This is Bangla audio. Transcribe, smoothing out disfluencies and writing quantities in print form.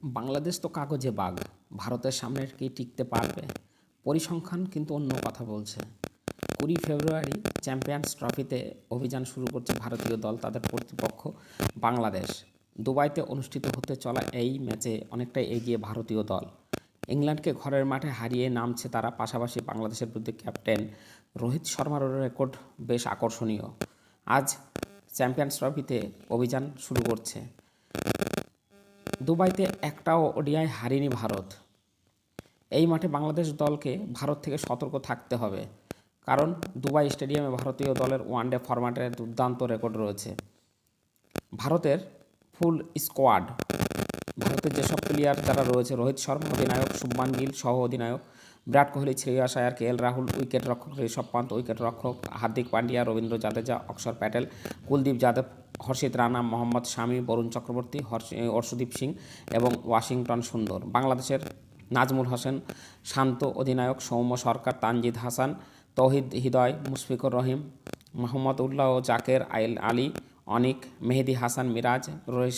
বাংলাদেশ তো কাগজে বাঘ, ভারতের সামনে কি টিকতে পারবে? পরিসংখ্যান কিন্তু অন্য কথা বলছে। 20 ফেব্রুয়ারি চ্যাম্পিয়ন্স ট্রফিতে অভিযান শুরু করছে ভারতীয় দল, তাদের প্রতিপক্ষ বাংলাদেশ। দুবাইতে অনুষ্ঠিত হতে চলা এই ম্যাচে অনেকটাই এগিয়ে ভারতীয় দল। ইংল্যান্ডকে ঘরের মাঠে হারিয়ে নামছে তারা, পাশাপাশি বাংলাদেশের বিরুদ্ধে ক্যাপ্টেন রোহিত শর্মার রেকর্ড বেশ আকর্ষণীয়। আজ চ্যাম্পিয়ন্স ট্রফিতে অভিযান শুরু করছে। দুবাইতে একটাও ওডিআই হারেনি ভারত। এই মাঠে বাংলাদেশ দলকে ভারত থেকে সতর্ক থাকতে হবে, কারণ দুবাই স্টেডিয়ামে ভারতীয় দলের ওয়ানডে ফরম্যাটের দুর্দান্ত রেকর্ড রয়েছে। ভারতের ফুল স্কোয়াড, ভারতের যেসব প্লেয়ার যারা রয়েছে, রোহিত শর্মা অধিনায়ক, শুভমান গিল সহ অধিনায়ক, বিরাট কোহলি, শ্রেয়াস আয়ার, কেএল রাহুল উইকেট রক্ষক, ঋষভ পান্ত উইকেট রক্ষক, হার্দিক পান্ডিয়া, রবীন্দ্র জাদেজা, অক্ষর প্যাটেল, কুলদীপ যাদব, হর্ষিত রানা, মোহাম্মদ শামি, বরুণ চক্রবর্তী, অর্শদীপ সিং এবং ওয়াশিংটন সুন্দর। বাংলাদেশের নাজমুল হোসেন শান্ত অধিনায়ক, সৌম্য সরকার, তানজিদ হাসান, তৌহিদ হৃদয়, মুশফিকুর রহিম, মোহাম্মদ উল্লাহ ও জাকের আলী, অনিক, মেহেদী হাসান মিরাজ, রহিশা